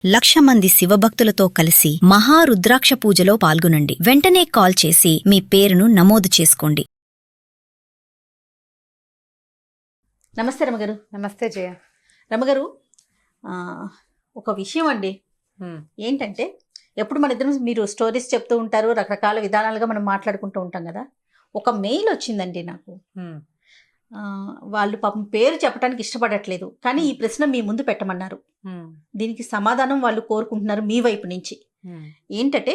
1,00,000 మంది శివభక్తులతో కలిసి మహారుద్రాక్ష పూజలో పాల్గొనండి. వెంటనే కాల్ చేసి మీ పేరును నమోదు చేసుకోండి. నమస్తే రమగారు. నమస్తే జయ. రమగారు, ఒక విషయం అండి. ఏంటంటే ఎప్పుడు మన ఇద్దరం మీరు స్టోరీస్ చెప్తూ ఉంటారు, రకరకాల విధానాలుగా మనం మాట్లాడుకుంటూ ఉంటాం కదా. ఒక మెయిల్ వచ్చిందండి నాకు. వాళ్ళు పాపం పేరు చెప్పడానికి ఇష్టపడట్లేదు, కానీ ఈ ప్రశ్న మీ ముందు పెట్టమన్నారు. దీనికి సమాధానం వాళ్ళు కోరుకుంటున్నారు మీ వైపు నుంచి. ఏంటంటే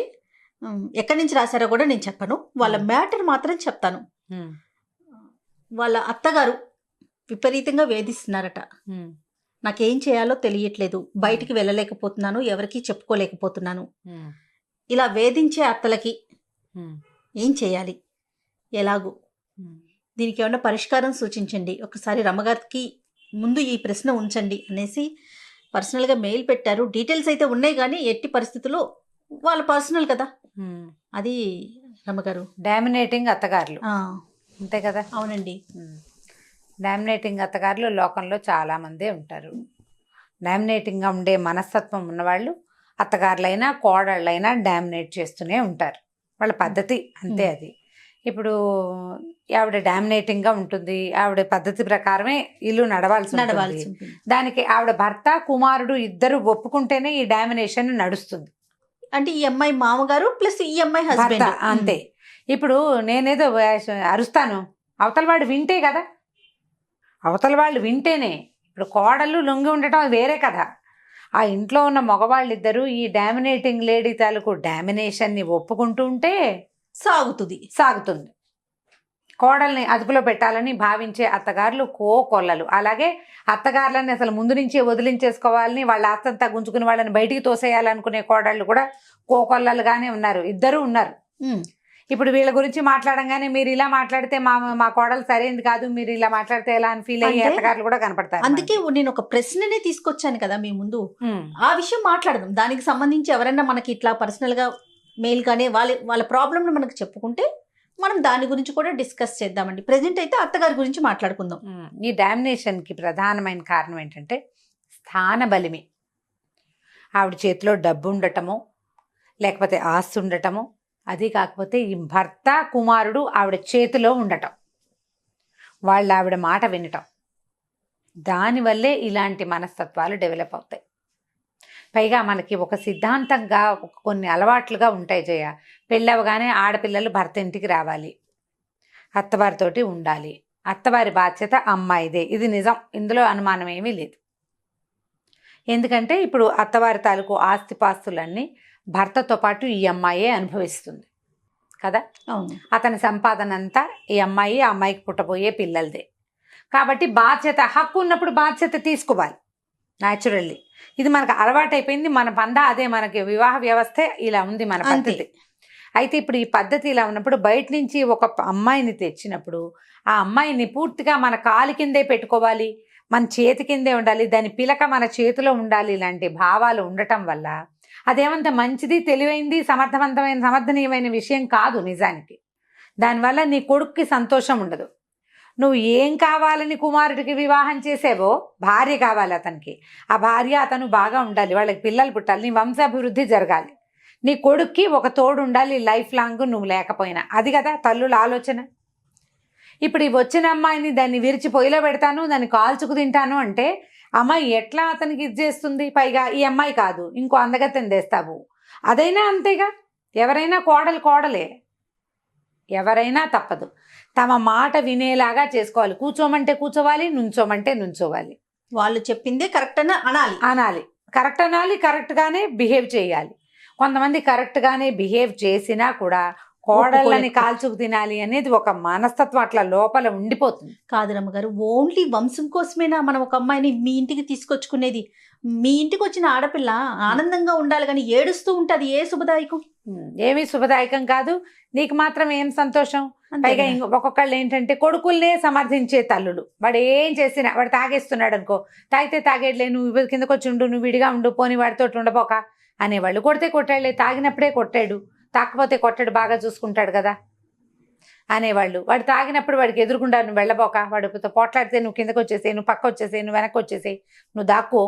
ఎక్కడి నుంచి రాశారో కూడా నేను చెప్పను, వాళ్ళ మ్యాటర్ మాత్రం చెప్తాను. వాళ్ళ అత్తగారు విపరీతంగా వేధిస్తున్నారట. నాకేం చేయాలో తెలియట్లేదు, బయటికి వెళ్ళలేకపోతున్నాను, ఎవరికి చెప్పుకోలేకపోతున్నాను. ఇలా వేధించే అత్తలకి ఏం చేయాలి, ఎలాగూ దీనికి ఏమన్నా పరిష్కారం సూచించండి, ఒకసారి రమగారికి ముందు ఈ ప్రశ్న ఉంచండి అనేసి పర్సనల్గా మెయిల్ పెట్టారు. డీటెయిల్స్ అయితే ఉన్నాయి, కానీ ఎట్టి పరిస్థితుల్లో వాళ్ళ పర్సనల్ కదా అది. రమగారు, డామినేటింగ్ అత్తగారులు అంతే కదా? అవునండి. డామినేటింగ్ అత్తగారులు లోకంలో చాలామందే ఉంటారు. డామినేటింగ్గా ఉండే మనస్తత్వం ఉన్నవాళ్ళు అత్తగారులైనా కోడళ్ళైనా డామినేట్ చేస్తూనే ఉంటారు. వాళ్ళ పద్ధతి అంతే అది. ఇప్పుడు ఆవిడ డామినేటింగ్గా ఉంటుంది, ఆవిడ పద్ధతి ప్రకారమే ఇల్లు నడవాల్సి ఉంటుంది. దానికి ఆవిడ భర్త కుమారుడు ఇద్దరు ఒప్పుకుంటేనే ఈ డామినేషన్ నడుస్తుంది. అంటే ఈ అమ్మాయి మామగారు ప్లస్ ఈ అమ్మాయి హస్బెండ్ అంతే. ఇప్పుడు నేనేదో అరుస్తాను, అవతల వాడు వింటే కదా, అవతల వాళ్ళు వింటేనే. ఇప్పుడు కోడళ్ళు లొంగి ఉండటం వేరే కదా. ఆ ఇంట్లో ఉన్న మగవాళ్ళిద్దరూ ఈ డామినేటింగ్ లేడీ తాలూకు డామినేషన్ని ఒప్పుకుంటూ ఉంటే సాగుతుంది. కోడల్ని అదుపులో పెట్టాలని భావించే అత్తగారులు కోకొల్లలు. అలాగే అత్తగారులని అసలు ముందు నుంచే వదిలించేసుకోవాలని, వాళ్ళ ఆస్తంతా గుంజుకుని వాళ్ళని బయటికి తోసేయాలనుకునే కోడళ్ళు కూడా కోకొల్లలుగానే ఉన్నారు, ఇద్దరు ఉన్నారు. ఇప్పుడు వీళ్ళ గురించి మాట్లాడంగానే మీరు ఇలా మాట్లాడితే మా కోడలు సరైనది కాదు, మీరు ఇలా మాట్లాడితే ఎలా అని ఫీల్ అయ్యే అత్తగారులు కూడా కనపడతారు. అందుకే నేను ఒక ప్రశ్ననే తీసుకొచ్చాను కదా మీ ముందు, ఆ విషయం మాట్లాడదాం. దానికి సంబంధించి ఎవరైనా మనకి ఇట్లా పర్సనల్ గా మెయిల్ కానీ వాళ్ళ ప్రాబ్లమ్ మనకు చెప్పుకుంటే మనం దాని గురించి కూడా డిస్కస్ చేద్దామండి. ప్రెజెంట్ అయితే అత్తగారి గురించి మాట్లాడుకుందాం. ఈ డామినేషన్కి ప్రధానమైన కారణం ఏంటంటే స్థాన బలిమి. ఆవిడ చేతిలో డబ్బు ఉండటము, లేకపోతే ఆస్తి ఉండటము, అది కాకపోతే ఈ భర్త కుమారుడు ఆవిడ చేతిలో ఉండటం, వాళ్ళు ఆవిడ మాట వినటం, దానివల్లే ఇలాంటి మనస్తత్వాలు డెవలప్ అవుతాయి. పైగా మనకి ఒక సిద్ధాంతంగా కొన్ని అలవాట్లుగా ఉంటాయి జయ. పెళ్ళవగానే ఆడపిల్లలు భర్త ఇంటికి రావాలి, అత్తవారితోటి ఉండాలి, అత్తవారి బాధ్యత అమ్మాయిదే. ఇది నిజం, ఇందులో అనుమానం ఏమీ లేదు. ఎందుకంటే ఇప్పుడు అత్తవారి తాలూకు ఆస్తిపాస్తులన్నీ భర్తతో పాటు ఈ అమ్మాయే అనుభవిస్తుంది కదా. అతని సంపాదన అంతా ఈ అమ్మాయి, ఆ అమ్మాయికి పుట్టబోయే పిల్లలదే. కాబట్టి బాధ్యత, హక్కు ఉన్నప్పుడు బాధ్యత తీసుకోవాలి న్యాచురల్లీ. ఇది మనకు అలవాటైపోయింది, మన పందా అదే, మనకి వివాహ వ్యవస్థే ఇలా ఉంది, మన పద్ధతి. అయితే ఇప్పుడు ఈ పద్ధతి ఇలా ఉన్నప్పుడు బయట నుంచి ఒక అమ్మాయిని తెచ్చినప్పుడు ఆ అమ్మాయిని పూర్తిగా మన కాలు కిందే పెట్టుకోవాలి, మన చేతి కిందే ఉండాలి, దాని పిలక మన చేతిలో ఉండాలి, ఇలాంటి భావాలు ఉండటం వల్ల అదేమంత మంచిది, తెలివైంది, సమర్థనీయమైన విషయం కాదు నిజానికి. దానివల్ల నీ కొడుక్కి సంతోషం ఉండదు. నువ్వు ఏం కావాలని కుమారుడికి వివాహం చేసేవో, భార్య కావాలి అతనికి, ఆ భార్య అతను బాగా ఉండాలి, వాళ్ళకి పిల్లలు పుట్టాలి, నీ వంశాభివృద్ధి జరగాలి, నీ కొడుక్కి ఒక తోడు ఉండాలి లైఫ్ లాంగ్ నువ్వు లేకపోయినా. అది కదా తల్లుల ఆలోచన. ఇప్పుడు ఈ వచ్చిన అమ్మాయిని దాన్ని విరిచి పొయ్యిలో పెడతాను, దాన్ని కాల్చుకు తింటాను అంటే అమ్మాయి ఎట్లా అతనికి ఇది చేస్తుంది? పైగా ఈ అమ్మాయి కాదు, ఇంకో అందగత్తెని తెస్తావు, అదైనా అంతేగా. ఎవరైనా కోడలే, ఎవరైనా తప్పదు, తమ మాట వినేలాగా చేసుకోవాలి. కూర్చోమంటే కూర్చోవాలి, నుంచోమంటే నుంచోవాలి, వాళ్ళు చెప్పిందే కరెక్ట్ అని అనాలి, కరెక్ట్ అనాలి, కరెక్ట్గానే బిహేవ్ చేయాలి. కొంతమంది కరెక్ట్గానే బిహేవ్ చేసినా కూడా కోడళ్ళని కాల్చుకు తినాలి అనేది ఒక మనస్తత్వం అట్లా లోపల ఉండిపోతుంది. కాదు రమ్మగారు, ఓన్లీ వంశం కోసమేనా మనం ఒక అమ్మాయిని మీ ఇంటికి తీసుకొచ్చుకునేది? మీ ఇంటికి వచ్చిన ఆడపిల్ల ఆనందంగా ఉండాలి, కానీ ఏడుస్తూ ఉంటుంది, ఏ శుభదాయకం? ఏమీ శుభదాయకం కాదు. నీకు మాత్రం ఏం సంతోషం? పైగా ఒక్కొక్కళ్ళు ఏంటంటే కొడుకుల్నే సమర్థించే తల్లులు. వాడు ఏం చేసినా, వాడు తాగేస్తున్నాడు అనుకో, తాగితే తాగేట్లే, నువ్వు కిందకు వచ్చి ఉండు, నువ్వు విడిగా ఉండు, పోని వాడితో ఉండబోక అనేవాళ్ళు. కొడితే కొట్టాడులే, తాగినప్పుడే కొట్టాడు, తాకపోతే కొట్టాడు, బాగా చూసుకుంటాడు కదా అనేవాళ్ళు. వాడు తాగినప్పుడు వాడికి ఎదురుకుండా నువ్వు వెళ్ళబోక, వాడితో పోట్లాడితే నువ్వు కిందకు వచ్చేసే, నువ్వు పక్క వచ్చేసే, నువ్వు వెనక్కి వచ్చేసే, నువ్వు దాక్కో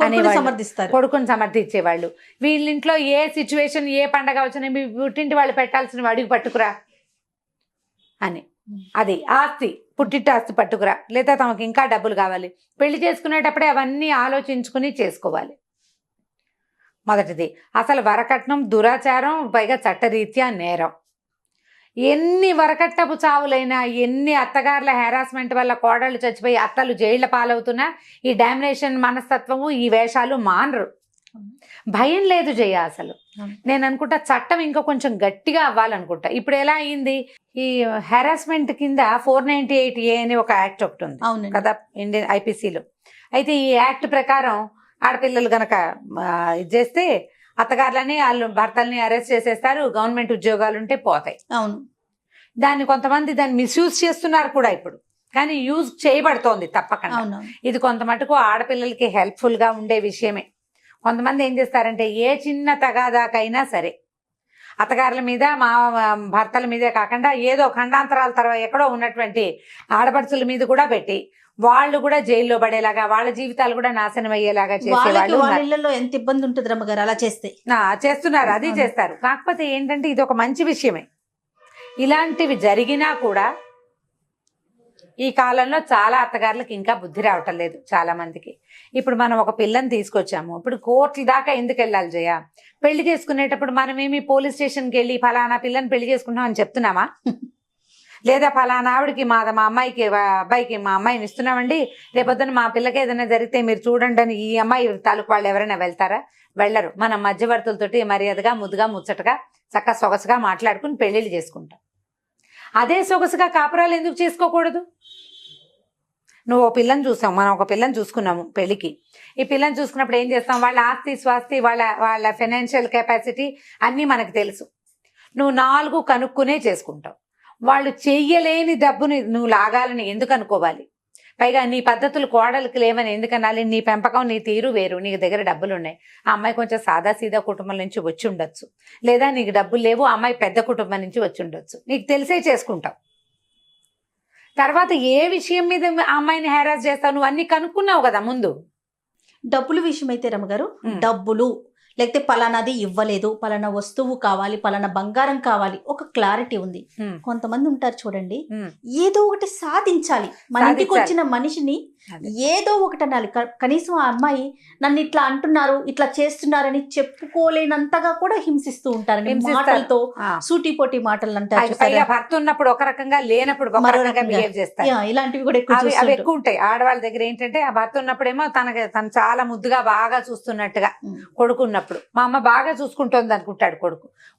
అనేవాళ్ళు. సమర్థిస్తారు. కొడుకుని సమర్థించేవాళ్ళు. వీళ్ళింట్లో ఏ సిచ్యువేషన్ ఏ పండగ వచ్చినా మీ పుట్టింటి వాళ్ళు పెట్టాల్సిన అడిగి పట్టుకురా అని. అది ఆస్తి, పుట్టింటి ఆస్తి పట్టుకురా, లేదా తమకు ఇంకా డబ్బులు కావాలి. పెళ్లి చేసుకునేటప్పుడే అవన్నీ ఆలోచించుకుని చేసుకోవాలి. మొదటిది అసలు వరకట్నం దురాచారం, పైగా చట్టరీత్యా నేరం. ఎన్ని వరకట్నపు చావులైనా, ఎన్ని అత్తగారుల హెరాస్మెంట్ వల్ల కోడళ్ళు చచ్చిపోయి అత్తలు జైళ్ల పాలవుతున్నా ఈ డామినేషన్ మనస్తత్వము, ఈ వేషాలు మానరు. భయం లేదు జయ. అసలు నేను అనుకుంటా చట్టం ఇంకా కొంచెం గట్టిగా అవ్వాలనుకుంటా. ఇప్పుడు ఎలా అయింది, ఈ హెరాస్మెంట్ కింద 498A అనే ఒక యాక్ట్ ఒకటి ఉంది కదా ఇండియన్ ఐపీసీలో. అయితే ఈ యాక్ట్ ప్రకారం ఆడపిల్లలు గనక ఇది చేస్తే అత్తగారులని వాళ్ళు భర్తల్ని అరెస్ట్ చేసేస్తారు, గవర్నమెంట్ ఉద్యోగాలు ఉంటే పోతాయి. అవును. దాన్ని కొంతమంది దాన్ని మిస్యూజ్ చేస్తున్నారు కూడా ఇప్పుడు, కానీ యూజ్ చేయబడుతోంది తప్పకుండా. ఇది కొంత మటుకు ఆడపిల్లలకి హెల్ప్ఫుల్ గా ఉండే విషయమే. కొంతమంది ఏం చేస్తారంటే ఏ చిన్న తగాదాకైనా సరే అత్తగారుల మీద మా భర్తల మీదే కాకుండా ఏదో ఖండాంతరాల తర్వాత ఎక్కడో ఉన్నటువంటి ఆడపడుచుల మీద కూడా పెట్టి వాళ్ళు కూడా జైల్లో పడేలాగా, వాళ్ళ జీవితాలు కూడా నాశనం అయ్యేలాగా చేసేవాళ్ళు. వాళ్ళ ఎంత ఇబ్బంది ఉంటుంది రమ్మగారు అలా చేస్తే. చేస్తున్నారు, అది చేస్తారు. కాకపోతే ఏంటంటే ఇది ఒక మంచి విషయమే. ఇలాంటివి జరిగినా కూడా ఈ కాలంలో చాలా అత్తగారులకు ఇంకా బుద్ధి రావటం లేదు చాలా మందికి. ఇప్పుడు మనం ఒక పిల్లని తీసుకొచ్చాము, ఇప్పుడు కోర్టుల దాకా ఎందుకు వెళ్ళాలి జయ? పెళ్లి చేసుకునేటప్పుడు మనమేమి పోలీస్ స్టేషన్కి వెళ్ళి ఫలానా పిల్లని పెళ్లి చేసుకుంటాం అని చెప్తున్నామా? లేదా ఫలానా ఆవిడకి మా అమ్మాయికి అబ్బాయికి మా అమ్మాయిని ఇస్తున్నామండి, రేపొద్దున మా పిల్లకి ఏదైనా జరిగితే మీరు చూడండి అని ఈ అమ్మాయి తాలూకు వాళ్ళు ఎవరైనా వెళ్తారా? వెళ్ళరు. మనం మధ్యవర్తులతోటి మర్యాదగా ముద్దుగా ముచ్చటగా చక్కగా సొగసుగా మాట్లాడుకుని పెళ్లిళ్ళు చేసుకుంటాం. అదే సొగసుగా కాపురాలు ఎందుకు చేసుకోకూడదు? నువ్వు ఓ పిల్లని చూసావు, మనం ఒక పిల్లని చూసుకున్నాము పెళ్లికి. ఈ పిల్లని చూసుకున్నప్పుడు ఏం చేస్తాం? వాళ్ళ ఆస్తి స్వాస్తి, వాళ్ళ ఫైనాన్షియల్ కెపాసిటీ అన్నీ మనకు తెలుసు. నువ్వు 4 కనుక్కునే చేసుకుంటావు. వాళ్ళు చెయ్యలేని డబ్బుని నువ్వు లాగాలని ఎందుకు అనుకోవాలి? పైగా నీ పద్ధతులు కోడలికి లేవని ఎందుకనాలి? నీ పెంపకం, నీ తీరు వేరు. నీకు దగ్గర డబ్బులు ఉన్నాయి. ఆ అమ్మాయి కొంచెం సాదాసీదా కుటుంబం నుంచి వచ్చి ఉండొచ్చు, లేదా నీకు డబ్బులు లేవు, ఆ అమ్మాయి పెద్ద కుటుంబం నుంచి వచ్చి ఉండొచ్చు. నీకు తెలిసే చేసుకుంటావు. తర్వాత ఏ విషయం మీద ఆ అమ్మాయిని హెరాస్ చేస్తావు? నువ్వు అన్ని కనుక్కున్నావు కదా ముందు. డబ్బుల విషయం అయితే రమ్మగారు, డబ్బులు లేకపోతే పలానాది ఇవ్వలేదు, పలానా వస్తువు కావాలి, పలానా బంగారం కావాలి, ఒక క్లారిటీ ఉంది. కొంతమంది ఉంటారు చూడండి, ఏదో ఒకటి సాధించాలి. మన ఇంటికి వచ్చిన మనిషిని ఏదో ఒకటి అనాలి. కనీసం ఆ అమ్మాయి నన్ను ఇట్లా అంటున్నారు, ఇట్లా చేస్తున్నారని చెప్పుకోలేనంతగా కూడా హింసిస్తూ ఉంటారు. మాటలతో సూటిపోటి మాటలు అంటారు. భర్త ఉన్నప్పుడు ఒక రకంగా, లేనప్పుడు మరో రకంగా బిహేవ్ చేస్తారు. ఇలాంటివి కూడా అవి ఎక్కువ ఉంటాయి ఆడవాళ్ళ దగ్గర. ఏంటంటే ఆ భర్త ఉన్నప్పుడేమో తను చాలా ముద్దుగా బాగా చూస్తున్నట్టుగా, కొడుకున్నప్పుడు మా అమ్మ బాగా చూసుకుంటోంది అనుకుంటాడు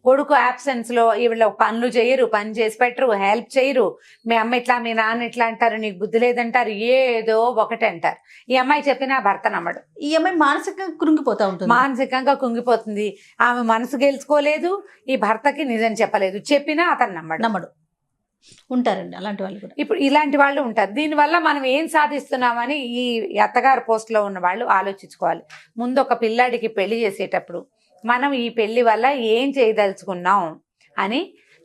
కొడుకు అబ్సెన్స్ లో ఈవిడ పనులు చేయరు, పని చేసి పెట్టరు, హెల్ప్ చేయరు. మీ అమ్మ ఇట్లా, మీ నాన్న ఇట్లా అంటారు, నీకు బుద్ధి లేదంటారు, ఏదో ఒకటి అంటారు. ఈ అమ్మాయి చెప్పినా భర్త నమ్మడు. ఈ అమ్మాయి మానసికంగా కృంగిపోతా ఉంటుంది. మానసికంగా కుంగిపోతుంది. ఆమె మనసు గెలుచుకోలేదు, ఈ భర్తకి నిజం చెప్పలేదు, చెప్పినా అతను నమ్మడు. ఉంటారండి అలాంటి వాళ్ళు కూడా. ఇప్పుడు ఇలాంటి వాళ్ళు ఉంటారు. దీనివల్ల మనం ఏం సాధిస్తున్నామని ఈ అత్తగారు పోస్ట్లో ఉన్న వాళ్ళు ఆలోచించుకోవాలి. ముందు ఒక పిల్లాడికి పెళ్లి చేసేటప్పుడు మనం ఈ పెళ్లి వల్ల ఏం చేయదలుచుకున్నాం అని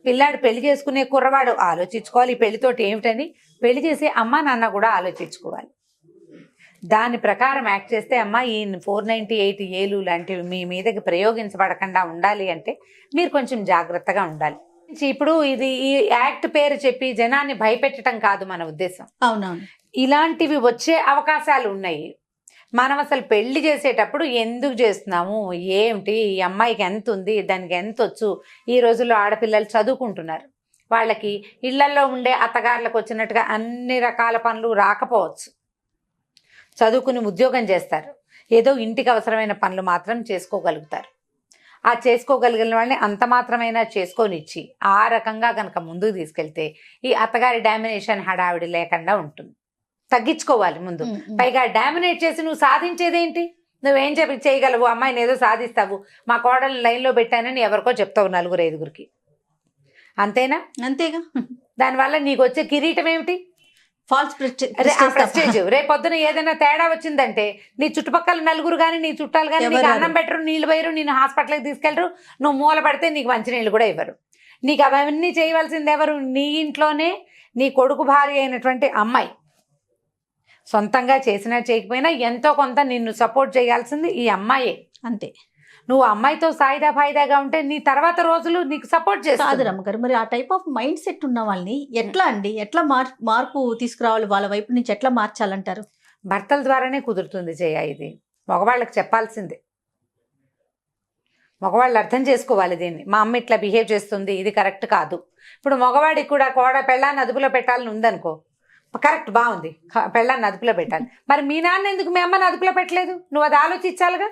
పిల్లాడు పెళ్లి చేసుకునే కుర్రవాడు ఆలోచించుకోవాలి. ఈ పెళ్లితోటి ఏమిటని పెళ్లి చేసే అమ్మ నాన్న కూడా ఆలోచించుకోవాలి. దాని ప్రకారం యాక్ట్ చేస్తే అమ్మ ఈ 498A లాంటివి మీ మీదకి ప్రయోగించబడకుండా ఉండాలి అంటే మీరు కొంచెం జాగ్రత్తగా ఉండాలి. ఇప్పుడు ఇది ఈ యాక్ట్ పేరు చెప్పి జనాన్ని భయపెట్టడం కాదు మన ఉద్దేశం. అవునవును, ఇలాంటివి వచ్చే అవకాశాలు ఉన్నాయి. మనం అసలు పెళ్లి చేసేటప్పుడు ఎందుకు చేస్తున్నాము, ఏమిటి, ఈ అమ్మాయికి ఎంత ఉంది, దానికి ఎంత వచ్చు. ఈ రోజుల్లో ఆడపిల్లలు చదువుకుంటున్నారు, వాళ్ళకి ఇళ్లల్లో ఉండే అత్తగారులకు వచ్చినట్టుగా అన్ని రకాల పనులు రాకపోవచ్చు. చదువుకుని ఉద్యోగం చేస్తారు, ఏదో ఇంటికి అవసరమైన పనులు మాత్రం చేసుకోగలుగుతారు. ఆ చేసుకోగలిగిన వాళ్ళని అంత మాత్రమైనా చేసుకొనిచ్చి ఆ రకంగా కనుక ముందుకు తీసుకెళ్తే ఈ అత్తగారి డామినేషన్ హడావిడి లేకుండా ఉంటుంది. తగ్గించుకోవాలి ముందు. పైగా డామినేట్ చేసి నువ్వు సాధించేదేంటి? నువ్వేం చేయగలవు? అమ్మాయిని ఏదో సాధిస్తావు, మా కోడల్ని లైన్లో పెట్టానని ఎవరికో చెప్తావు 4-5 అంతేనా? అంతేగా. దానివల్ల నీకు వచ్చే కిరీటం ఏమిటి? False prestige. రేపొద్దున ఏదైనా తేడా వచ్చిందంటే నీ చుట్టుపక్కల నలుగురు కానీ, నీ చుట్టాలు కానీ నీకు అన్నం పెట్టరు, నీళ్ళు పోయరు, నేను హాస్పిటల్కి తీసుకెళ్లరు, నువ్వు మూల పడితే నీకు మంచినీళ్ళు కూడా ఇవ్వరు. నీకు అవన్నీ చేయవలసింది ఎవరు? నీ ఇంట్లోనే నీ కొడుకు భార్య అయినటువంటి అమ్మాయి. సొంతంగా చేసినా చేయకపోయినా ఎంతో కొంత నిన్ను సపోర్ట్ చేయాల్సింది ఈ అమ్మాయే. అంతే. నువ్వు అమ్మాయితో సాయిదా ఫాయిదాగా ఉంటే నీ తర్వాత రోజులు నీకు సపోర్ట్ కాదు చేస్తుంది. రమ్మగారు, మరి ఆ టైప్ ఆఫ్ మైండ్ సెట్ ఉన్న వాళ్ళని ఎట్లా అండి, ఎట్లా మార్పు తీసుకురావాలి, వాళ్ళ వైపు నుంచి ఎట్లా మార్చాలంటారు? భర్తల ద్వారానే కుదురుతుంది జయ. ఇది మగవాళ్ళకి చెప్పాల్సిందే. మగవాళ్ళు అర్థం చేసుకోవాలి దీన్ని. మా అమ్మ ఇట్లా బిహేవ్ చేస్తుంది, ఇది కరెక్ట్ కాదు. ఇప్పుడు మగవాడికి కూడా పెళ్ళాన్ని అదుపులో పెట్టాలని ఉందనుకో, కరెక్ట్, బాగుంది, పెళ్ళాన్ని అదుపులో పెట్టాలి. మరి మీ నాన్న ఎందుకు మీ అమ్మని అదుపులో పెట్టలేదు? నువ్వు అది ఆలోచించాలిగా.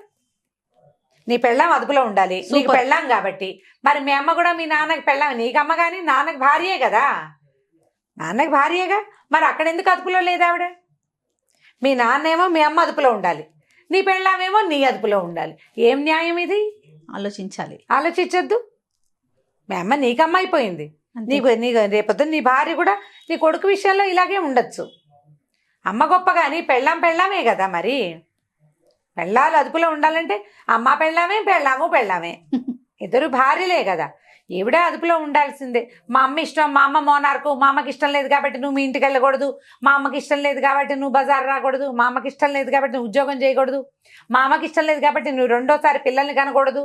నీ పెళ్ళాం అదుపులో ఉండాలి, నీకు పెళ్ళాం కాబట్టి. మరి మీ అమ్మ కూడా మీ నాన్నకి పెళ్ళాం, నీకు అమ్మ కానీ నాన్నకి భార్యే కదా, నాన్నకి భార్యేగా. మరి అక్కడ ఎందుకు అదుపులో లేదు ఆవిడ? మీ నాన్నేమో మీ అమ్మ అదుపులో ఉండాలి, నీ పెళ్ళామేమో నీ అదుపులో ఉండాలి. ఏం న్యాయం ఇది? ఆలోచించాలి. ఆలోచించద్దు. మీ అమ్మ నీకు అమ్మ అయిపోయింది, నీకు రేపొద్దున నీ భార్య కూడా నీ కొడుకు విషయంలో ఇలాగే ఉండొచ్చు. అమ్మ గొప్ప కానీ పెళ్ళామే కదా. మరి పెళ్ళాలు అదుపులో ఉండాలంటే అమ్మ పెళ్ళామే, పెళ్ళామే ఇద్దరు భార్యలే కదా. ఈవిడే అదుపులో ఉండాల్సిందే. మా అమ్మ ఇష్టం, మా అమ్మ మోనార్కు, మా అమ్మకి ఇష్టం లేదు కాబట్టి నువ్వు మీ ఇంటికి వెళ్ళకూడదు, మా అమ్మకి ఇష్టం లేదు కాబట్టి నువ్వు బజార్ రాకూడదు, మా అమ్మకి ఇష్టం లేదు కాబట్టి నువ్వు ఉద్యోగం చేయకూడదు, మా అమ్మకి ఇష్టం లేదు కాబట్టి నువ్వు రెండోసారి పిల్లల్ని కనకూడదు,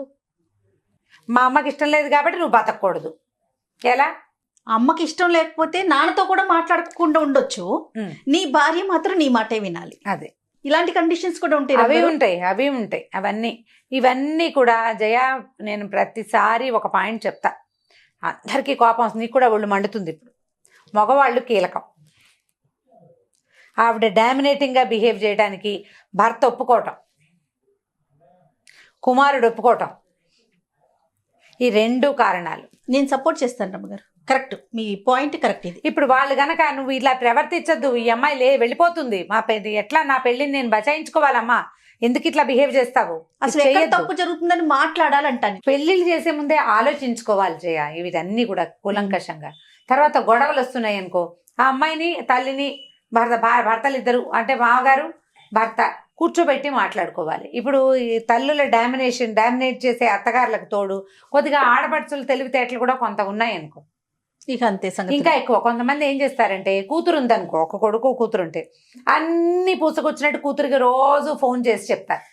మా అమ్మకి ఇష్టం లేదు కాబట్టి నువ్వు బతకూడదు. ఎలా? అమ్మకి ఇష్టం లేకపోతే నాన్నతో కూడా మాట్లాడకుండా ఉండొచ్చు, నీ భార్య మాత్రం నీ మాటే వినాలి. అదే, ఇలాంటి కండిషన్స్ కూడా ఉంటాయి. అవి ఉంటాయి. ఇవన్నీ కూడా జయ, నేను ప్రతిసారి ఒక పాయింట్ చెప్తా, అందరికీ కోపం వస్తుంది, నీకు కూడా ఒళ్ళు మండుతుంది. ఇప్పుడు మగవాళ్ళు కీలకం. ఆవిడ డామినేటింగ్గా బిహేవ్ చేయడానికి భర్త ఒప్పుకోవటం, కుమారుడు ఒప్పుకోవటం, ఈ రెండు కారణాలు. నేను సపోర్ట్ చేస్తాను రమ్మగారు, కరెక్ట్, మీ పాయింట్ కరెక్ట్. ఇది ఇప్పుడు వాళ్ళు గనక నువ్వు ఇలా ప్రవర్తించద్దు, ఈ అమ్మాయి వెళ్ళిపోతుంది, ఎట్లా నా పెళ్ళిని నేను బచాయించుకోవాలమ్మా, ఎందుకు ఇట్లా బిహేవ్ చేస్తావు, అసలు ఎక్కడ తప్పు జరుగుతుందని మాట్లాడాలంటాను. పెళ్లిళ్ళు చేసే ముందే ఆలోచించుకోవాలి జయ, వీటన్నీ కూడా కూలంకషంగా. తర్వాత గొడవలు వస్తున్నాయి అనుకో, ఆ అమ్మాయిని తల్లిని భర్తలు ఇద్దరు అంటే మామగారు భర్త కూర్చోబెట్టి మాట్లాడుకోవాలి. ఇప్పుడు ఈ తల్లుల డామినేట్ చేసే అత్తగారులకు తోడు కొద్దిగా ఆడపడుచులు తెలివితేటలు కూడా కొంత ఉన్నాయనుకో, ఇక అంతే సంగతి. ఇంకా ఎక్కువ. కొంతమంది ఏం చేస్తారంటే, కూతురు ఉందనుకో, ఒక కొడుకు కూతురు ఉంటే అన్ని పూసకొచ్చినట్టు కూతురికి రోజు ఫోన్ చేసి చెప్తారు.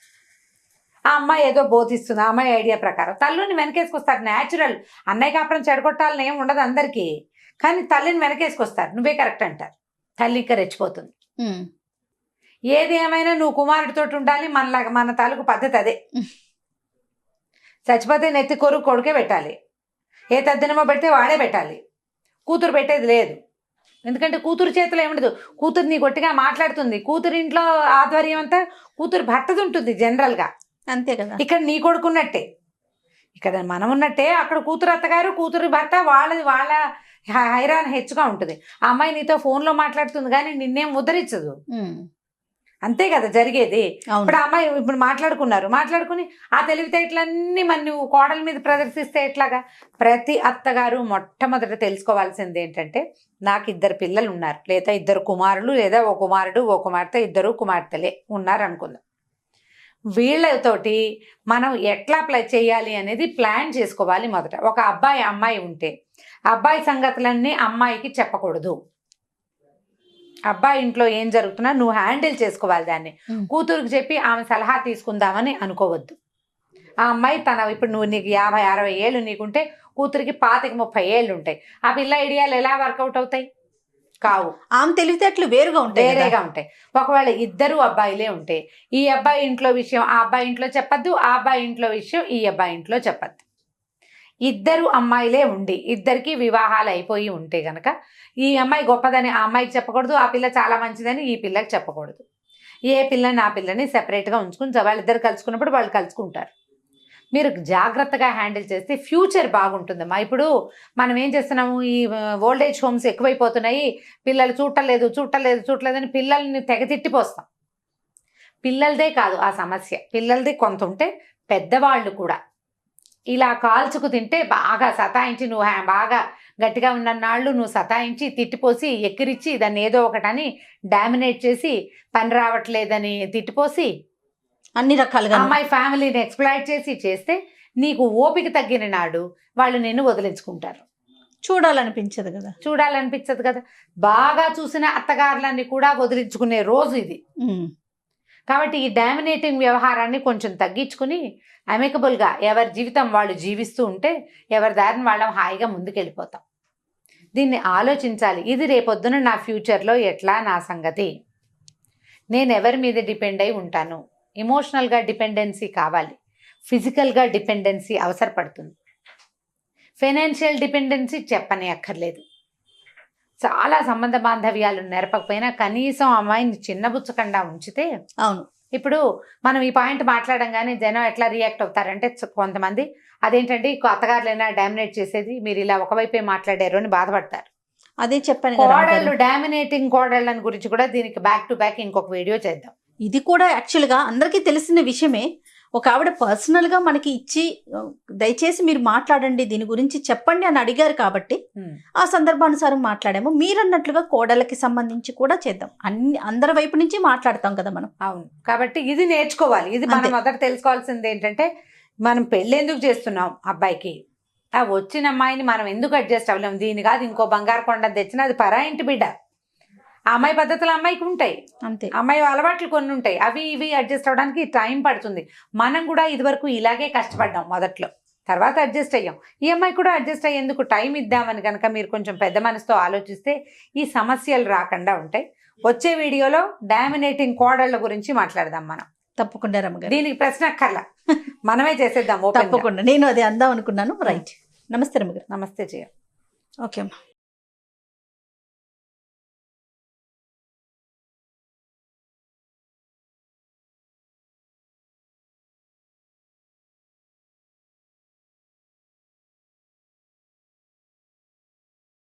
ఆ అమ్మాయి ఏదో బోధిస్తుంది, ఆ అమ్మాయి ఐడియా ప్రకారం తల్లిని వెనకేసుకొస్తారు. న్యాచురల్, అన్నయ్య కాపురం చెడగొట్టాలని ఏం ఉండదు అందరికీ, కానీ తల్లిని వెనకేసుకొస్తారు. నువ్వే కరెక్ట్ అంటారు, తల్లి ఇంకా రెచ్చిపోతుంది. ఏది ఏమైనా నువ్వు కుమారుడితోటి ఉండాలి, మన తాలూకు పద్ధతి అదే. చచ్చిపోతే నెత్తి కొడుకే పెట్టాలి, ఏ తద్దినమో పెడితే వాడే పెట్టాలి, కూతురు పెట్టేది లేదు. ఎందుకంటే కూతురు చేతిలో ఏముండదు, కూతురు నీ గట్టిగా మాట్లాడుతుంది, కూతురు ఇంట్లో ఆధ్వర్యం అంతా కూతురు భర్తది ఉంటుంది జనరల్గా, అంతే కదా. ఇక్కడ నీ కొడుకున్నట్టే, ఇక్కడ మనం ఉన్నట్టే అక్కడ కూతురు అత్తగారు కూతురు భర్త వాళ్ళ హైరాన్ హెచ్చుగా ఉంటుంది. ఆ అమ్మాయి నీతో ఫోన్లో మాట్లాడుతుంది కానీ నిన్నేం ముద్రించదు, అంతే కదా జరిగేది. ఇప్పుడు అమ్మాయి ఇప్పుడు మాట్లాడుకుని ఆ తెలివితేటలన్నీ మరి నువ్వు కోడల మీద ప్రదర్శిస్తే ఎట్లాగా? ప్రతి అత్తగారు మొట్టమొదట తెలుసుకోవాల్సింది ఏంటంటే, నాకు 2 పిల్లలు ఉన్నారు, లేదా 2 కుమారులు, లేదా ఓ కుమారుడు ఓ కుమార్తె, 2 కుమార్తెలే ఉన్నారు అనుకుందాం. వీళ్ళతోటి మనం ఎట్లా చేయాలి అనేది ప్లాన్ చేసుకోవాలి మొదట. ఒక అమ్మాయి ఉంటే అబ్బాయి సంగతులన్నీ అమ్మాయికి చెప్పకూడదు. అబ్బాయి ఇంట్లో ఏం జరుగుతున్నా నువ్వు హ్యాండిల్ చేసుకోవాలి దాన్ని. కూతురుకి చెప్పి ఆమె సలహా తీసుకుందామని అనుకోవద్దు. ఆ అమ్మాయి ఇప్పుడు నీకు 50-60 ఏళ్ళు నీకుంటే కూతురికి 25-30 ఏళ్ళు ఉంటాయి. ఆ పిల్ల ఐడియాలు ఎలా వర్కౌట్ అవుతాయి? కావు. ఆమె తెలివితేటలు వేరుగా ఉంటాయి. ఒకవేళ 2 అబ్బాయిలే ఉంటే ఈ అబ్బాయి ఇంట్లో విషయం ఆ అబ్బాయి ఇంట్లో చెప్పద్దు, ఆ అబ్బాయి ఇంట్లో విషయం ఈ అబ్బాయి ఇంట్లో చెప్పద్దు. 2 అమ్మాయిలే ఉండి 2కి వివాహాలు అయిపోయి ఉంటే గనక ఈ అమ్మాయి గొప్పదని ఆ అమ్మాయికి చెప్పకూడదు, ఆ పిల్ల చాలా మంచిదని ఈ పిల్లకి చెప్పకూడదు. ఏ పిల్లని ఆ పిల్లని సెపరేట్గా ఉంచుకుని వాళ్ళిద్దరు కలుసుకున్నప్పుడు వాళ్ళు కలుసుకుంటారు. మీరు జాగ్రత్తగా హ్యాండిల్ చేస్తే ఫ్యూచర్ బాగుంటుందమ్మా. ఇప్పుడు మనం ఏం చేస్తున్నాము, ఈ ఓల్డ్ ఏజ్ హోమ్స్ ఎక్కువైపోతున్నాయి, పిల్లలు చూడలేదని పిల్లల్ని తెగ తిట్టిపోస్తాం. పిల్లలదే కాదు ఆ సమస్య, పిల్లలది కొంత ఉంటే పెద్దవాళ్ళు కూడా ఇలా కాల్చుకు తింటే బాగా సతాయించి, నువ్వు బాగా గట్టిగా ఉన్నన్నాళ్ళు నువ్వు సతాయించి తిట్టిపోసి ఎక్కిరిచ్చి దాన్ని ఏదో ఒకటని డామినేట్ చేసి పని రావట్లేదని తిట్టిపోసి అన్ని రకాలుగా అమ్మాయి ఫ్యామిలీని ఎక్స్ప్లాయిట్ చేస్తే నీకు ఓపిక తగ్గిన నాడు వాళ్ళు నిన్ను వదిలించుకుంటారు. చూడాలనిపించదు కదా. చూడాలనిపించదు కదా. బాగా చూసిన అత్తగారులన్నీ కూడా వదిలించుకునే రోజు ఇది. కాబట్టి ఈ డామినేటింగ్ వ్యవహారాన్ని కొంచెం తగ్గించుకుని అమికబుల్గా ఎవరి జీవితం వాళ్ళు జీవిస్తూ ఉంటే ఎవరి దారిని వాళ్ళం హాయిగా ముందుకెళ్ళిపోతాం. దీన్ని ఆలోచించాలి. ఇది రేపొద్దున నా ఫ్యూచర్లో ఎట్లా నా సంగతి, నేను ఎవరి మీద డిపెండ్ అయి ఉంటాను. ఎమోషనల్గా డిపెండెన్సీ కావాలి, ఫిజికల్గా డిపెండెన్సీ అవసరపడుతుంది, ఫైనాన్షియల్ డిపెండెన్సీ చెప్పనే అక్కర్లేదు. చాలా సంబంధ బాంధవ్యాలు నెరపకపోయినా కనీసం అమ్మాయిని చిన్నబుచ్చకుండా ఉంచితే. అవును, ఇప్పుడు మనం ఈ పాయింట్ మాట్లాడంగానే జనం ఎట్లా రియాక్ట్ అవుతారంటే కొంతమంది అదేంటండి అత్తగారులైనా డామినేట్ చేసేది, మీరు ఇలా ఒకవైపే మాట్లాడారు అని బాధపడతారు. అదే చెప్పాను. కోడళ్ళు డామినేటింగ్ కోడళ్ళని గురించి కూడా దీనికి బ్యాక్ టు బ్యాక్ ఇంకొక వీడియో చేద్దాం. ఇది కూడా యాక్చువల్గా అందరికీ తెలిసిన విషయమే. ఒక ఆవిడ పర్సనల్గా మనకి ఇచ్చి దయచేసి మీరు మాట్లాడండి దీని గురించి చెప్పండి అని అడిగారు కాబట్టి ఆ సందర్భానుసారం మాట్లాడాము. మీరన్నట్లుగా కోడళ్ళకి సంబంధించి కూడా చేద్దాం. అందరి వైపు నుంచి మాట్లాడతాం కదా మనం. అవును, కాబట్టి ఇది నేర్చుకోవాలి. ఇది మనం మొదట తెలుసుకోవాల్సింది ఏంటంటే, మనం పెళ్ళి ఎందుకు చేస్తున్నాం అబ్బాయికి, ఆ వచ్చిన అమ్మాయిని మనం ఎందుకు అడ్జస్ట్ అవ్వలేము. దీని కాదు ఇంకో బంగారు కొండ తెచ్చినా అది పరా ఇంటి బిడ్డ. ఆ అమ్మాయి పద్ధతులు అమ్మాయికి ఉంటాయి, అంతే. అమ్మాయి అలవాట్లు కొన్ని ఉంటాయి, అవి ఇవి అడ్జస్ట్ అవ్వడానికి టైం పడుతుంది. మనం కూడా ఇదివరకు ఇలాగే కష్టపడ్డాం మొదట్లో, తర్వాత అడ్జస్ట్ అయ్యాం. ఈ అమ్మాయి కూడా అడ్జస్ట్ అయ్యేందుకు టైం ఇద్దామని కనుక మీరు కొంచెం పెద్ద మనసుతో ఆలోచిస్తే ఈ సమస్యలు రాకుండా ఉంటాయి. వచ్చే వీడియోలో డామినేటింగ్ కోడళ్ళ గురించి మాట్లాడదాం మనం. తప్పకుండా రమ్మగారు, దీనికి ప్రశ్న అక్కర్లా, మనమే చేసేద్దాం. తప్పకుండా, నేను అది అందాం అనుకున్నాను. రైట్, నమస్తే రమ్మగారు. నమస్తే జయ. ఓకే అమ్మా.